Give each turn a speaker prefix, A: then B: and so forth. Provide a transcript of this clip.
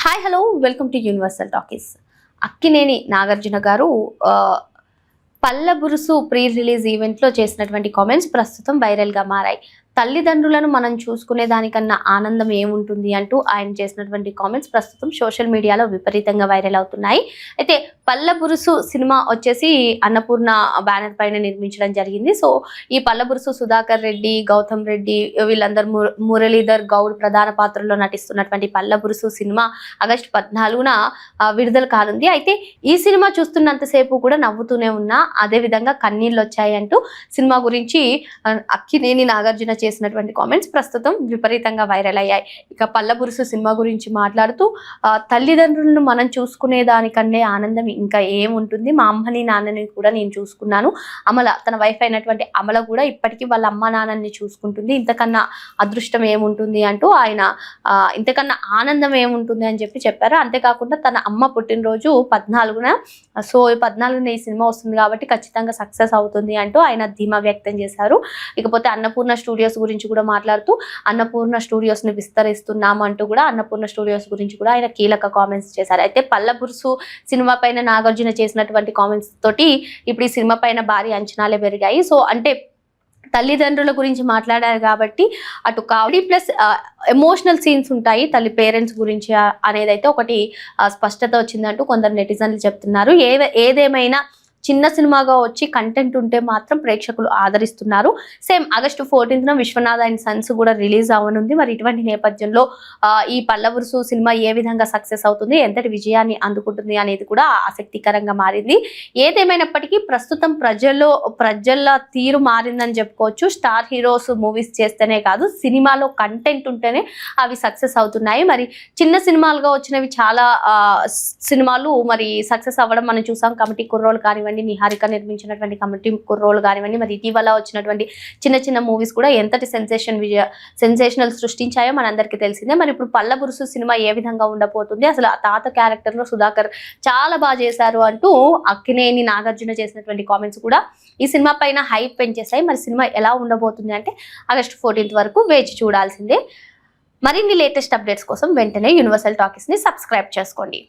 A: Hi hello welcome to universal talkies. Akkineni Nagarjuna గారు పల్లబురుసు pre release ఈవెంట్లో చేసినటువంటి కామెంట్స్ ప్రస్తుతం వైరల్గా మారాయి. తల్లిదండ్రులను మనం చూసుకునే దానికన్నా ఆనందం ఏముంటుంది అంటూ ఆయన చేసినటువంటి కామెంట్స్ ప్రస్తుతం సోషల్ మీడియాలో విపరీతంగా వైరల్ అవుతున్నాయి. అయితే పల్లబురుసు సినిమా వచ్చేసి అన్నపూర్ణ బ్యానర్ పైన నిర్మించడం జరిగింది. సో ఈ పల్లబురుసు సుధాకర్ రెడ్డి, గౌతమ్ రెడ్డి వీళ్ళందరూ, మురళీధర్ గౌడ్ ప్రధాన పాత్రలో నటిస్తున్నటువంటి పల్లబురుసు సినిమా ఆగస్టు 14న విడుదల కానుంది. అయితే ఈ సినిమా చూస్తున్నంతసేపు కూడా నవ్వుతూనే ఉన్నా, అదే విధంగా కన్నీళ్ళు వచ్చాయి అంటూ సినిమా గురించి అక్కినేని నాగార్జున చేసినటువంటి కామెంట్స్ ప్రస్తుతం విపరీతంగా వైరల్ అయ్యాయి. ఇక పల్లబురుసు సినిమా గురించి మాట్లాడుతూ తల్లిదండ్రులను మనం చూసుకునే దానికన్నా ఆనందం ఇంకా ఏముంటుంది, మా అమ్మని నాన్నని కూడా నేను చూసుకున్నాను, అమల తన వైఫ్ అయినటువంటి అమల కూడా ఇప్పటికీ వాళ్ళ అమ్మ నాన్నని చూసుకుంటుంది, ఇంతకన్నా అదృష్టం ఏముంటుంది అంటూ ఆయన ఇంతకన్నా ఆనందం ఏముంటుంది అని చెప్పారు. అంతేకాకుండా తన అమ్మ పుట్టినరోజు 14న, సో 14న ఈ సినిమా వస్తుంది కాబట్టి ఖచ్చితంగా సక్సెస్ అవుతుంది అంటూ ఆయన ధీమా వ్యక్తం చేశారు. ఇకపోతే అన్నపూర్ణ స్టూడియోస్ గురించి కూడా మాట్లాడుతూ అన్నపూర్ణ స్టూడియోస్ ని విస్తరిస్తున్నాము అంటూ కూడా అన్నపూర్ణ స్టూడియోస్ గురించి కూడా ఆయన కీలక కామెంట్స్ చేశారు. అయితే పల్లబురుసు సినిమా పైన నాగార్జున చేసినటువంటి కామెంట్స్ తోటి ఇప్పుడు ఈ సినిమా పైన భారీ అంచనాలే పెరిగాయి. సో అంటే తల్లిదండ్రుల గురించి మాట్లాడారు కాబట్టి అటు కామెడీ ప్లస్ ఎమోషనల్ సీన్స్ ఉంటాయి తల్లి పేరెంట్స్ గురించి అనేది అయితే ఒకటి స్పష్టత వచ్చిందంటూ కొందరు నెటిజన్లు చెప్తున్నారు. ఏదేమైనా చిన్న సినిమాగా వచ్చి కంటెంట్ ఉంటే మాత్రం ప్రేక్షకులు ఆదరిస్తున్నారు. సేమ్ ఆగస్టు 14న విశ్వనాథ్ అండ్ సన్స్ కూడా రిలీజ్ అవ్వనుంది. మరి ఇటువంటి నేపథ్యంలో ఈ పల్లబురుసు సినిమా ఏ విధంగా సక్సెస్ అవుతుంది, ఎంతటి విజయాన్ని అందుకుంటుంది అనేది కూడా ఆసక్తికరంగా మారింది. ఏదేమైనప్పటికీ ప్రస్తుతం ప్రజల తీరు మారిందని చెప్పుకోవచ్చు. స్టార్ హీరోస్ మూవీస్ చేస్తేనే కాదు, సినిమాలో కంటెంట్ ఉంటేనే అవి సక్సెస్ అవుతున్నాయి. మరి చిన్న సినిమాలుగా వచ్చినవి చాలా సినిమాలు మరి సక్సెస్ అవ్వడం మనం చూసాం. కమిటీ కుర్రోలు కానివ్వండి, నిహారిక నిర్మించినటువంటి కమిటీ కుర్రోలు కానివ్వండి, మరి ఇటీవల వచ్చినటువంటి చిన్న చిన్న మూవీస్ కూడా ఎంతటి సెన్సేషనల్ సృష్టించాయో మనందరికీ తెలిసిందే. మరి ఇప్పుడు పల్లబురుసు సినిమా ఏ విధంగా ఉండబోతుంది, అసలు ఆ తాత క్యారెక్టర్ లో సుధాకర్ చాలా బాగా చేశారు అంటూ అక్కినేని నాగార్జున చేసినటువంటి కామెంట్స్ కూడా ఈ సినిమా పైన హైప్ పెంచేశాయి. మరి సినిమా ఎలా ఉండబోతుంది అంటే ఆగస్టు 14th వరకు వేచి చూడాల్సిందే. మరిన్ని లేటెస్ట్ అప్డేట్స్ కోసం వెంటనే యూనివర్సల్ టాకీస్ ని సబ్స్క్రైబ్ చేసుకోండి.